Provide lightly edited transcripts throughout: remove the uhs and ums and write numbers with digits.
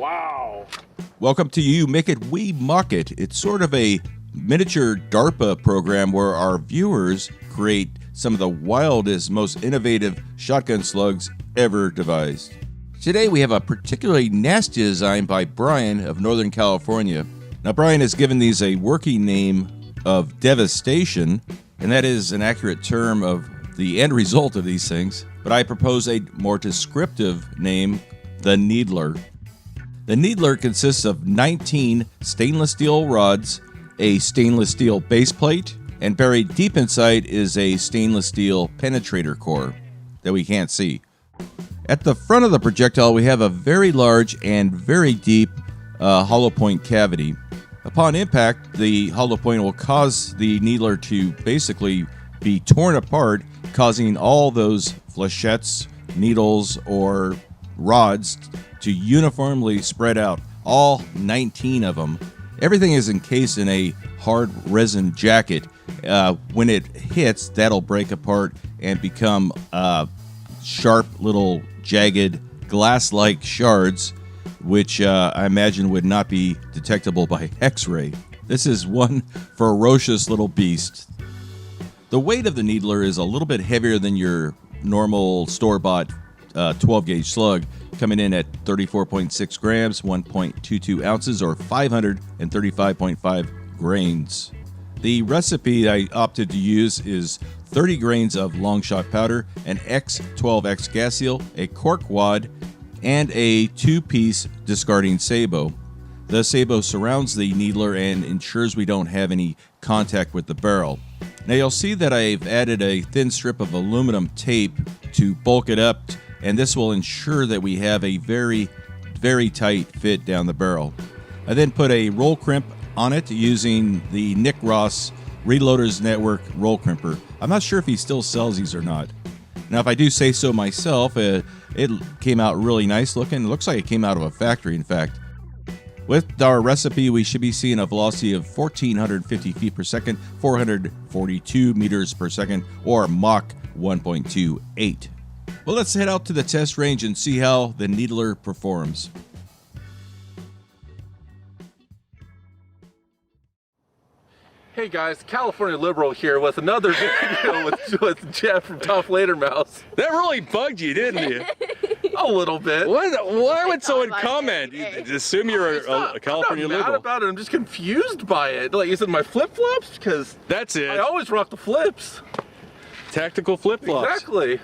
Wow. Welcome to You Make It, We Mock It. It's sort of a miniature DARPA program where our viewers create some of the wildest, most innovative shotgun slugs ever devised. Today we have a particularly nasty design by Brian of Northern California. Now Brian has given these a working name of devastation, and that is an accurate term of the end result of these things, but I propose a more descriptive name, the Needler. The Needler consists of 19 stainless steel rods, a stainless steel base plate, and buried deep inside is a stainless steel penetrator core that we can't see. At the front of the projectile, we have a very large and very deep hollow point cavity. Upon impact, the hollow point will cause the Needler to basically be torn apart, causing all those flechettes, needles, or rods to uniformly spread out, all 19 of them. Everything is encased in a hard resin jacket. When it hits, that'll break apart and become sharp little jagged glass-like shards, which I imagine would not be detectable by X-ray. This is one ferocious little beast. The weight of the Needler is a little bit heavier than your normal store-bought 12-gauge slug, coming in at 34.6 grams, 1.22 ounces, or 535.5 grains. The recipe I opted to use is 30 grains of long shot powder, an X12X gas seal, a cork wad, and a 2-piece discarding sabot. The sabot surrounds the Needler and ensures we don't have any contact with the barrel. Now you'll see that I've added a thin strip of aluminum tape to bulk it up, and this will ensure that we have a very, very tight fit down the barrel. I then put a roll crimp on it using the Nick Ross Reloaders Network roll crimper. I'm not sure if he still sells these or not. Now, if I do say so myself, it came out really nice looking. It looks like it came out of a factory, in fact. With our recipe, we should be seeing a velocity of 1,450 feet per second, 442 meters per second, or Mach 1.28. Well, let's head out to the test range and see how the Needler performs. Hey guys, California Liberal here with another video with Jeff from TAOFLEDERMAUS. That really bugged you, didn't you? A little bit. Why would someone comment? You assume you're a California I'm not liberal. mad about it. I'm just confused by it. Like, is it my flip-flops? Because that's it. I always rock the flips. Tactical flip-flops. Exactly.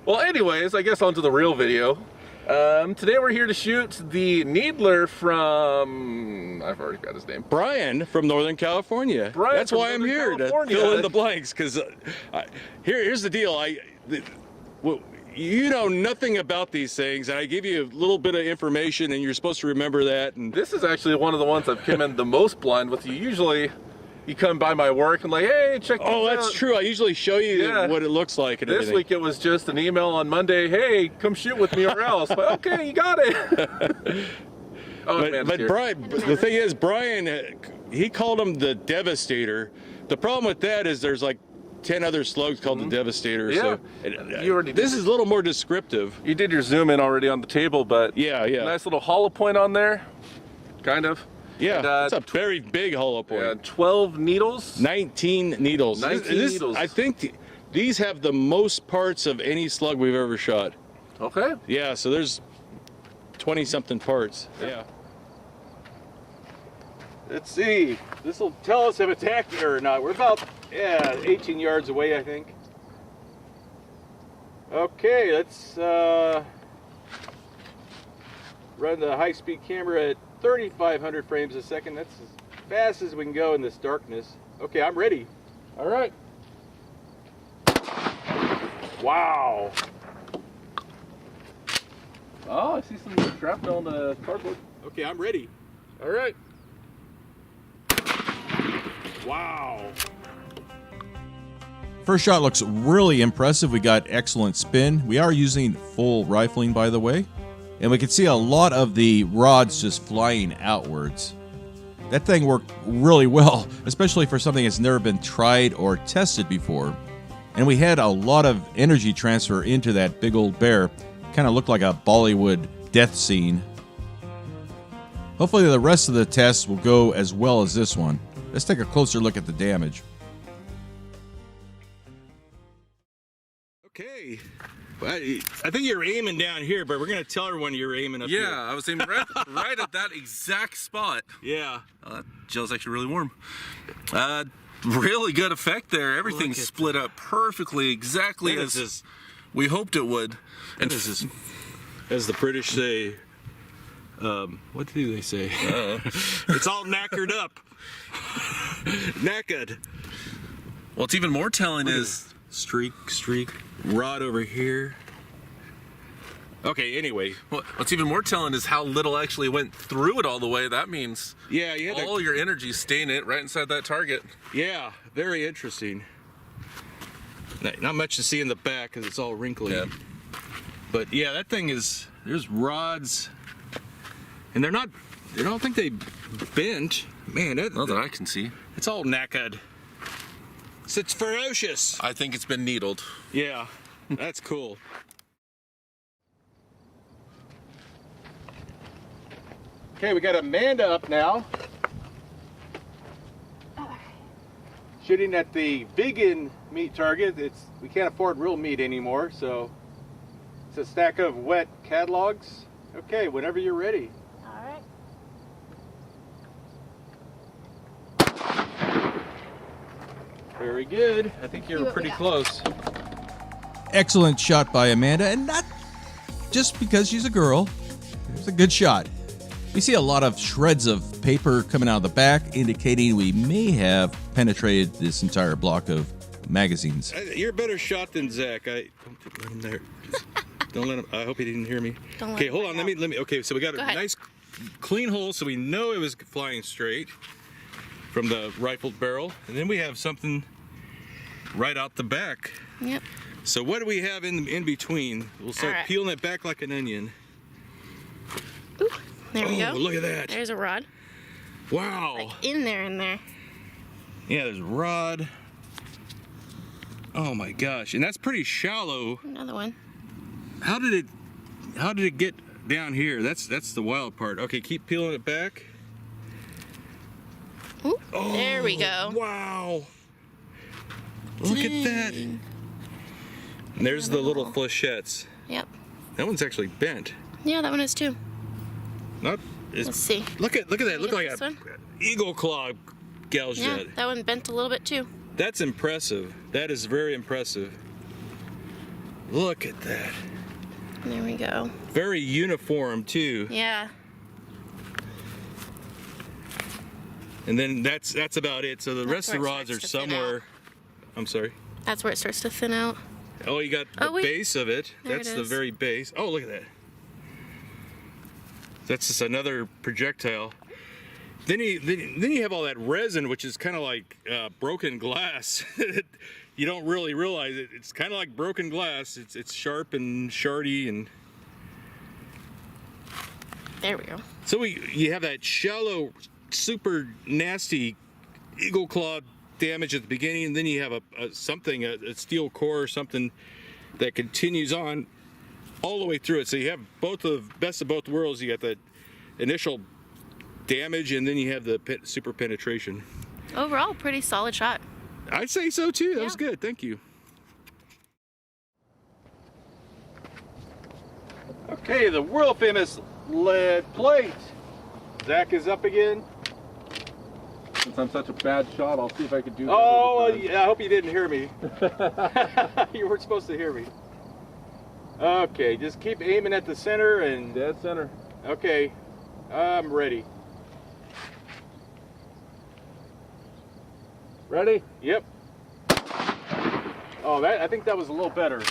Well, anyways, I guess onto the real video. Today we're here to shoot the Needler from, I've already got his name. Brian from Northern California. Brian That's why I'm here, to fill in the blanks, because here's the deal. You know nothing about these things, and I give you a little bit of information, and you're supposed to remember that. And this is actually one of the ones I've come in the most blind with. Usually you come by my work and like, hey, check this out. Oh, that's true. I usually show you what it looks like and everything. This week it was just an email on Monday, hey, come shoot with me or else. But okay, you got it. But Brian, the thing is, Brian, he called him the Devastator. The problem with that is there's like 10 other slugs called the Devastator. Yeah. So You already this is a little more descriptive. You did your zoom in already on the table, but yeah. Nice little hollow point on there, kind of. Yeah, it's a very big hollow point. 12 needles? 19 needles. 19 needles. I think these have the most parts of any slug we've ever shot. Okay. Yeah, so there's 20-something parts. Yeah. Let's see. This will tell us if it's accurate or not. We're about 18 yards away, I think. Okay, let's run the high-speed camera at 3,500 frames a second. That's as fast as we can go in this darkness. Okay, I'm ready. All right. Wow. Oh, I see some shrapnel on the cardboard. Okay, I'm ready. All right. Wow. First shot looks really impressive. We got excellent spin. We are using full rifling, by the way. And we can see a lot of the rods just flying outwards. That thing worked really well, especially for something that's never been tried or tested before. And we had a lot of energy transfer into that big old bear. Kind of looked like a Bollywood death scene. Hopefully the rest of the tests will go as well as this one. Let's take a closer look at the damage. Okay. I think you're aiming down here, but we're going to tell her when you're aiming up here. Yeah, I was aiming right at that exact spot. Yeah. That gel's actually really warm. Really good effect there. Everything split up perfectly, exactly as we hoped it would. And as the British say, what do they say? It's all knackered up. Knackered. Well, it's even more telling is streak, rod over here. Okay, anyway. What's even more telling is how little actually went through it all the way. That means all your energy staying it right inside that target. Yeah, very interesting. Not much to see in the back because it's all wrinkly. Yeah. But yeah, that thing there's rods, and I don't think they bent. Man, not that I can see. It's all knackered. It's ferocious. I think it's been needled. Yeah, that's cool. Okay, we got Amanda up now. Shooting at the vegan meat target. We can't afford real meat anymore, so it's a stack of wet catalogs. Okay, whenever you're ready. All right. Very good. I think you're pretty close. Excellent shot by Amanda, and not just because she's a girl. It was a good shot. We see a lot of shreds of paper coming out of the back, indicating we may have penetrated this entire block of magazines. You're a better shot than Zach. Don't let him there. Don't let him. I hope he didn't hear me. Okay, hold on. Let me. Okay, so we got a nice clean hole, so we know it was flying straight from the rifled barrel, and then we have something right out the back. Yep. So what do we have in between? We'll start peeling it back like an onion. Ooh, there we go. Look at that. There's a rod. Wow. Like in there. Yeah, there's a rod. Oh my gosh, and that's pretty shallow. Another one. How did it get down here? That's the wild part. Okay, keep peeling it back. Ooh, there we go. Wow. Look at that. And there's the little flechettes. Yep. That one's actually bent. Yeah, that one is too. Let's see. Look at that. Look like an eagle claw gouged Yeah, that. that one bent a little bit too. That's impressive. That is very impressive. Look at that. There we go. Very uniform too. Yeah. And then that's about it. So the rest of the rods are somewhere. I'm sorry. That's where it starts to thin out. Oh, you got the base of it. That's the very base. Oh, look at that. That's just another projectile. Then you have all that resin, which is kind of like broken glass. You don't really realize it. It's kind of like broken glass. It's sharp and shardy, and there we go. So you have that shallow, super nasty eagle claw damage at the beginning, and then you have a steel core or something that continues on all the way through it. So you have best of both worlds. You got that initial damage, and then you have the super penetration. Overall, pretty solid shot. I'd say so too. That was good. Thank you. Okay, the world famous lead plate. Zach is up again. Since I'm such a bad shot, I'll see if I can do that. Oh, yeah, I hope you didn't hear me. You weren't supposed to hear me. Okay, just keep aiming at the center and dead center. Okay, I'm ready. Ready? Yep. Oh, I think that was a little better.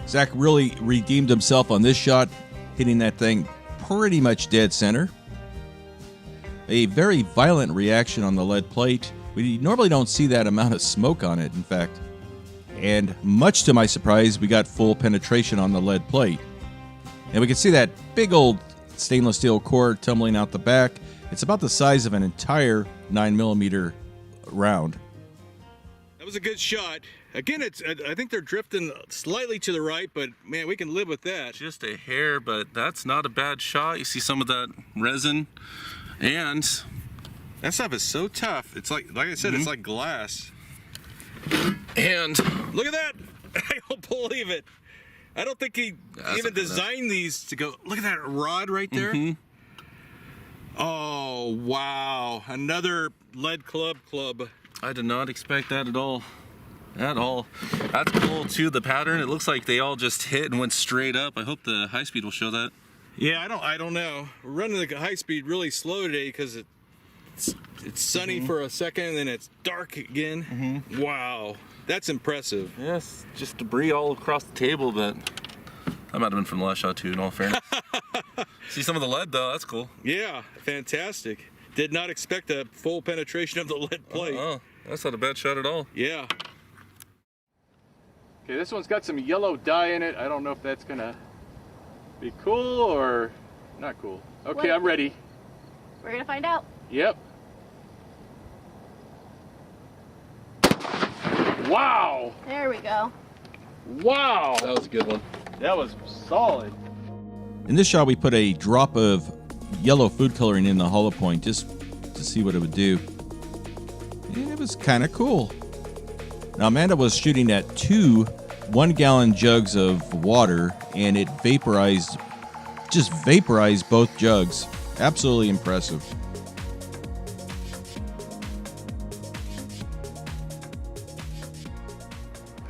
Zach really redeemed himself on this shot, hitting that thing pretty much dead center. A very violent reaction on the lead plate. We normally don't see that amount of smoke on it, in fact. And much to my surprise, we got full penetration on the lead plate. And we can see that big old stainless steel core tumbling out the back. It's about the size of an entire 9mm round. That was a good shot. Again, I think they're drifting slightly to the right, but man, we can live with that. Just a hair, but that's not a bad shot. You see some of that resin, and That stuff is so tough. It's like I said, it's like glass. And look at that! I don't believe it. I don't think he even designed these to go. Look at that rod right there. Oh wow! Another lead club. I did not expect that at all. At all. That's cool too. The pattern. It looks like they all just hit and went straight up. I hope the high speed will show that. Yeah, I don't know. We're running the high speed really slow today because it's sunny for a second and then it's dark again. Wow, that's impressive. Yes, just debris all across the table, but that might have been from the last shot too, in all fairness. See some of the lead though, that's cool. Yeah, fantastic. Did not expect a full penetration of the lead plate. Oh, that's not a bad shot at all. Yeah. Okay, this one's got some yellow dye in it. I don't know if that's gonna be cool or not cool. Okay, I'm ready. We're gonna find out. Yep. Wow! There we go. Wow! That was a good one. That was solid. In this shot, we put a drop of yellow food coloring in the hollow point just to see what it would do. And it was kind of cool. Now, Amanda was shooting at 2 1-gallon jugs of water, and it just vaporized both jugs. Absolutely impressive.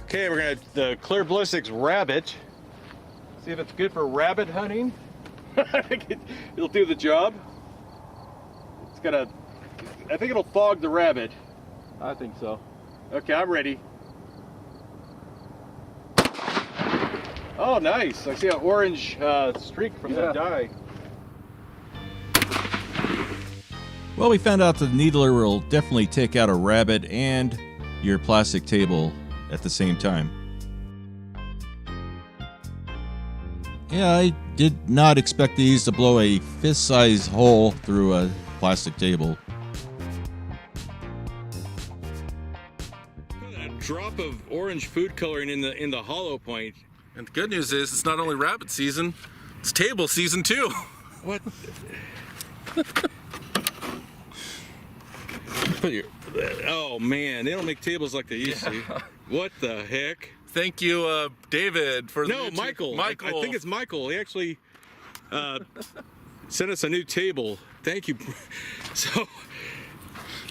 Okay, we're gonna the Clear Ballistics Rabbit. See if it's good for rabbit hunting. I think it'll do the job. I think it'll fog the rabbit. I think so. Okay, I'm ready. Oh, nice. I see an orange streak from the dye. Well, we found out the needler will definitely take out a rabbit and your plastic table at the same time. Yeah, I did not expect these to blow a fist-sized hole through a plastic table. A drop of orange food coloring in the hollow point. And the good news is it's not only rabbit season, it's table season too. What? Oh man, they don't make tables like they used to. What the heck? Thank you, David, for the No, new Michael. Michael. I think it's Michael. He actually sent us a new table. Thank you. So,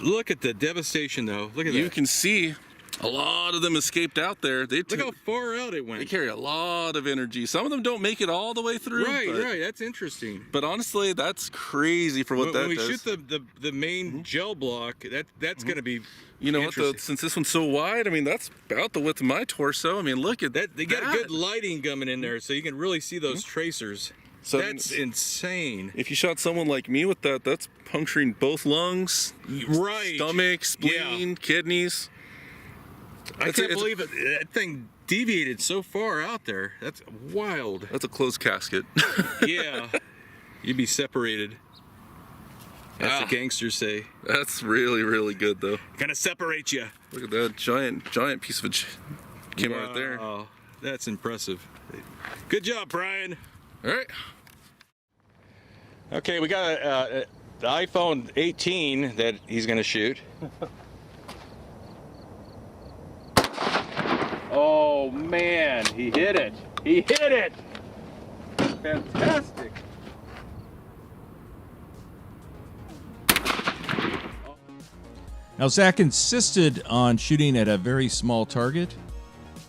look at the devastation, though. Look at that. You can see a lot of them escaped out there. Look how far out it They went. carry a lot of energy. Some of them don't make it all the way through. Right. That's interesting. But honestly, that's crazy for what when we does. shoot the main gel block, that's going to be. You know what? interesting. Since this one's so wide, I mean that's about the width of my torso. I mean, look at They got good lighting coming in there, so you can really see those tracers. So, That's insane. If you shot someone like me with that, that's puncturing both lungs, Right. stomach, spleen, kidneys. I can't believe it. That thing deviated so far out there. That's wild. That's a closed casket. Yeah. You'd be separated. As the gangsters say. That's really, really good though. Gonna separate you. Look at that giant piece of it came out right there. Oh, that's impressive. Good job, Brian. All right. Okay, we got the iPhone 18 that he's gonna shoot. Oh man, he hit it. He hit it. Fantastic. Now, Zach insisted on shooting at a very small target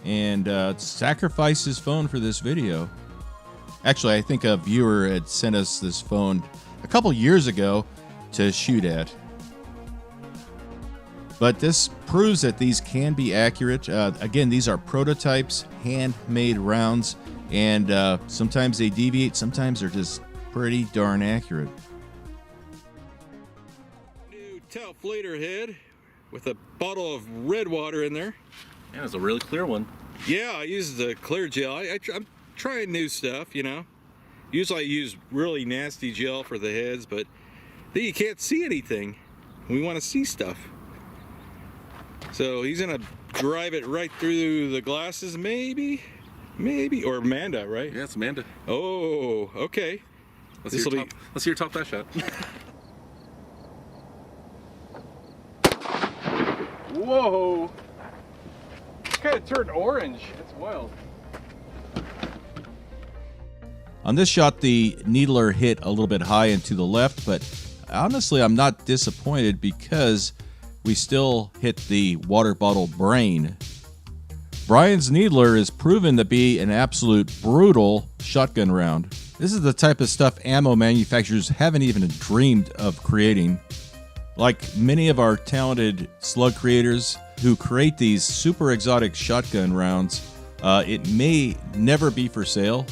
and sacrificed his phone for this video. Actually, I think a viewer had sent us this phone a couple years ago to shoot at. But this proves that these can be accurate. Again, these are prototypes, handmade rounds, and sometimes they deviate, sometimes they're just pretty darn accurate. New TAOFLEDER head with a bottle of red water in there. Yeah, it's a really clear one. Yeah, I use the clear gel. I'm trying new stuff, you know. Usually I use really nasty gel for the heads, but then you can't see anything. We want to see stuff. So he's gonna drive it right through the glasses, maybe, or Amanda, right? Yeah, it's Amanda. Oh, okay. Let's hear your top that shot. Whoa! It's kind of turned orange. That's wild. On this shot, the needler hit a little bit high and to the left, but honestly, I'm not disappointed because we still hit the water bottle brain. Brian's needler is proven to be an absolute brutal shotgun round. This is the type of stuff ammo manufacturers haven't even dreamed of creating. Like many of our talented slug creators who create these super exotic shotgun rounds, it may never be for sale.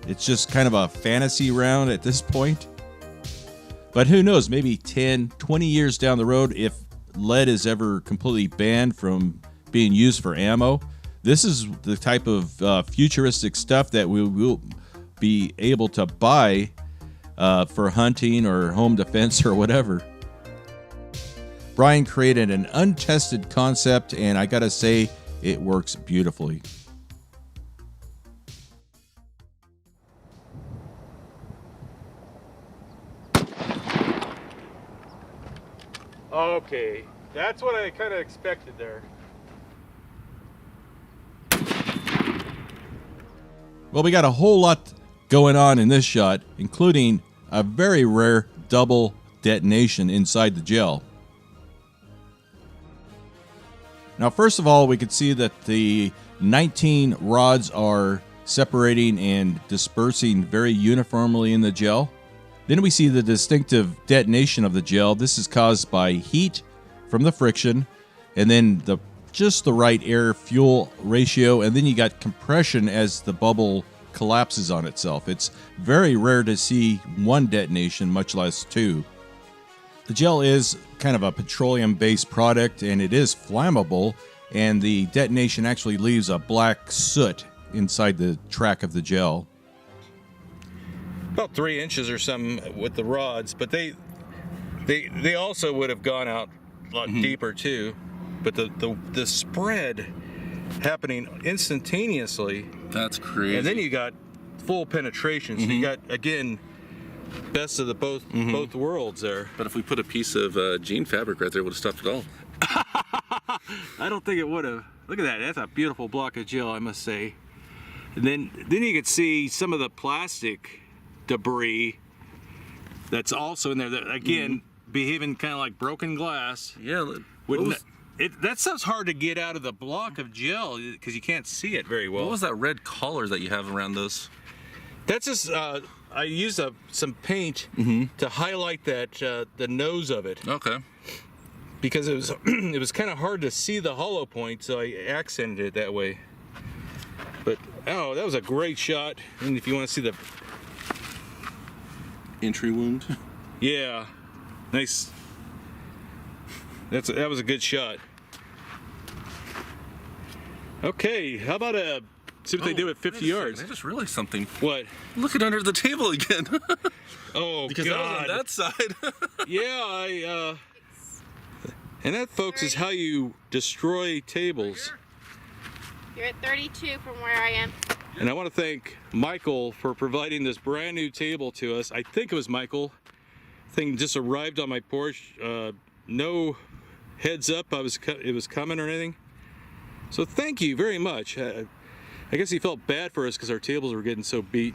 It's just kind of a fantasy round at this point. But who knows, maybe 10, 20 years down the road, if lead is ever completely banned from being used for ammo, this is the type of futuristic stuff that we will be able to buy for hunting or home defense or whatever. Brian created an untested concept, and I gotta say, it works beautifully. Okay, that's what I kind of expected there. Well, we got a whole lot going on in this shot, including a very rare double detonation inside the gel. Now, first of all, we could see that the 19 rods are separating and dispersing very uniformly in the gel. Then we see the distinctive detonation of the gel. This is caused by heat from the friction, and then just the right air-fuel ratio, and then you got compression as the bubble collapses on itself. It's very rare to see one detonation, much less two. The gel is kind of a petroleum-based product, and it is flammable, and the detonation actually leaves a black soot inside the track of the gel. About 3 inches or something with the rods, but they also would have gone out a lot deeper too. But the spread happening instantaneously. That's crazy. And then you got full penetration. So you got, again, best of the both worlds there. But if we put a piece of jean fabric right there, it would have stopped it all. I don't think it would have. Look at that. That's a beautiful block of gel, I must say. And then you could see some of the plastic debris that's also in there. That, again, behaving kind of like broken glass. Yeah. That stuff's hard to get out of the block of gel because you can't see it very well. What was that red collar that you have around those? That's just I used some paint to highlight that the nose of it. Okay. Because it was kind of hard to see the hollow point, so I accented it that way. But oh, that was a great shot. And if you want to see the Entry wound. yeah, nice. That was a good shot. Okay, how about see what they do at 50 yards? I just realized something. What? Look at under the table again. Oh, because God. that was on that side. Yeah, and that, folks, is how you destroy tables. You're at 32 from where I am. And I want to thank Michael for providing this brand new table to us. I think it was Michael. Thing just arrived on my porch. No heads up it was coming or anything. So thank you very much. I guess he felt bad for us because our tables were getting so beat.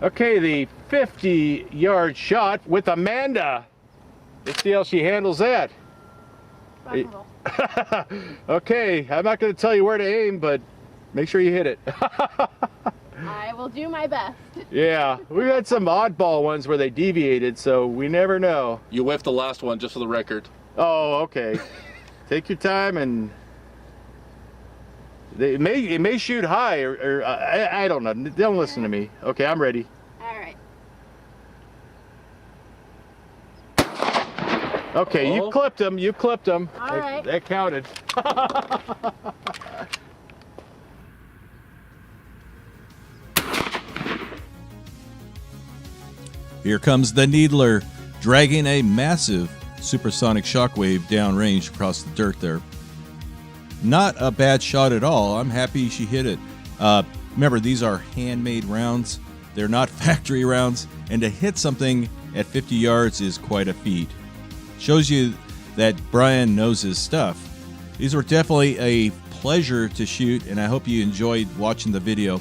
Okay, the 50-yard shot with Amanda. Let's see how she handles that. Possible. Okay, I'm not going to tell you where to aim, but make sure you hit it. I will do my best. Yeah, we've had some oddball ones where they deviated, so we never know. You whiffed the last one, just for the record. Oh, okay. Take your time, and it may shoot high, or I don't know. Don't listen to me. Okay, I'm ready. All right. Okay, you clipped him. You clipped him. All right. That counted. Here comes the needler, dragging a massive supersonic shockwave downrange across the dirt there. Not a bad shot at all. I'm happy she hit it. Remember, these are handmade rounds. They're not factory rounds, and to hit something at 50 yards is quite a feat. Shows you that Brian knows his stuff. These were definitely a pleasure to shoot, and I hope you enjoyed watching the video.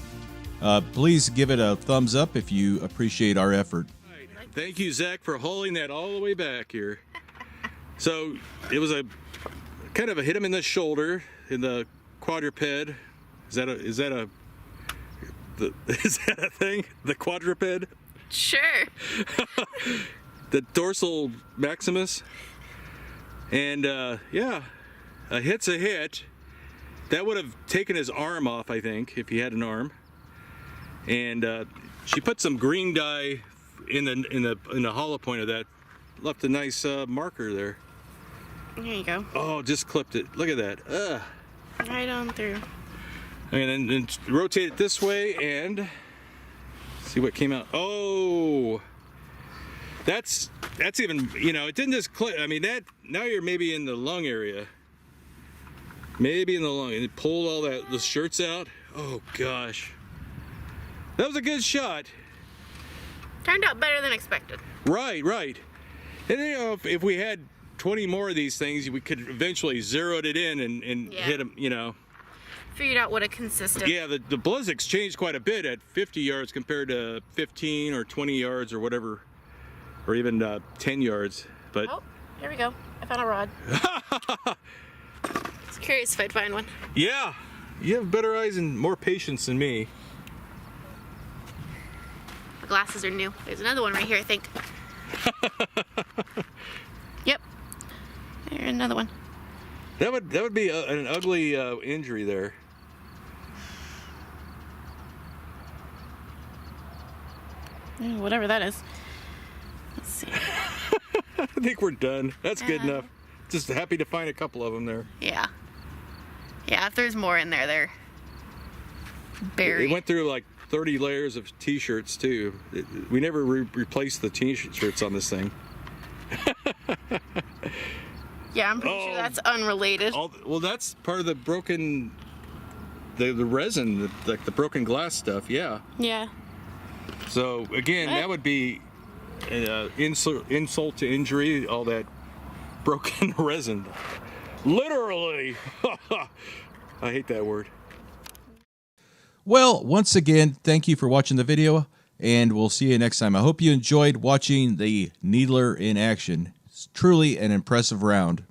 Please give it a thumbs up if you appreciate our effort. Thank you, Zach, for hauling that all the way back here. So it was a kind of a hit him in the shoulder in the quadruped. Is that a thing? The quadruped? Sure. The dorsal maximus. And yeah, a hit's a hit. That would have taken his arm off, I think, if he had an arm. And she put some green dye in the hollow point of that. Left a nice marker there. There you go. Oh, just clipped it. Look at that. Right on through. And then rotate it this way and see what came out. Oh, that's even, you know, it didn't just clip. I mean, that, now you're maybe in the lung area. Maybe in the lung. And it pulled all the shirts out. Oh gosh. That was a good shot. Turned out better than expected. Right, right. And you know, if we had 20 more of these things, we could eventually zero it in and hit them, you know. Figured out what a consistent. Yeah, the ballistics changed quite a bit at 50 yards compared to 15 or 20 yards or whatever, or even 10 yards. But oh, here we go. I found a rod. I was curious if I'd find one. yeah, you have better eyes and more patience than me. The glasses are new. There's another one right here, I think. Yep. There's another one. That would be an ugly injury there. Whatever that is. Let's see. I think we're done. That's good enough. Just happy to find a couple of them there. Yeah. Yeah, if there's more in there, they're buried. It went through like 30 layers of t-shirts too. We never replaced the t-shirts on this thing. Yeah, I'm pretty sure that's unrelated. Well, that's part of the broken, the resin, like the broken glass stuff. Yeah. Yeah. So again, that would be insult to injury. All that broken resin. Literally. I hate that word. Well, once again, thank you for watching the video, and we'll see you next time. I hope you enjoyed watching the Needler in action. It's truly an impressive round.